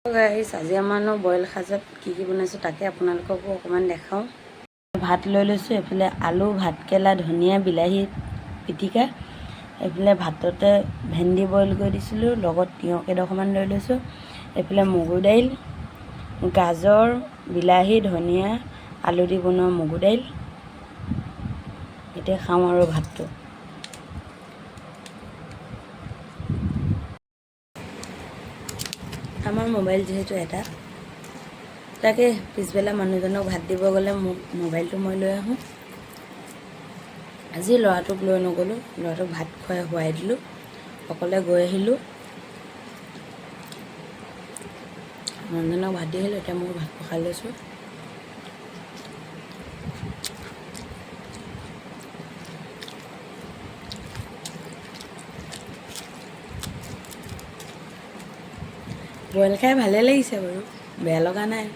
গাইছ আজি আমাৰ বইল সাজত কি বনাইছোঁ তাকে আপোনালোককো অকণমান দেখাওঁ। ভাত লৈ লৈছোঁ, এইফালে আলু, ভাতকেৰেলা, ধনিয়া, বিলাহী পিটিকা, এইফালে ভাততে ভেন্দি বইল কৰি দিছিলোঁ, লগত তিয়ঁহ কেইডোখৰমান লৈ লৈছোঁ, এইফালে মগুৰ দাইল, গাজৰ, বিলাহী, ধনিয়া, আলু দি বনোৱা মগুৰ দাইল। এতিয়া খাওঁ আৰু ভাতটো। আমাৰ মোবাইল যিহেতু এটা, তাকে পিছবেলা মানুহজনক ভাত দিব গ'লে মোবাইলটো মই লৈ আহোঁ। আজি ল'ৰাটোক লৈ নগ'লোঁ, ল'ৰাটোক ভাত খুৱাই শুৱাই দিলোঁ, অকলে গৈ আহিলোঁ। মানুহজনক ভাত দি আহিলোঁ, এতিয়া মই ভাতটো খাই লৈছোঁ। বইল খাই ভালেই লাগিছে বাৰু, বেয়া লগা নাই।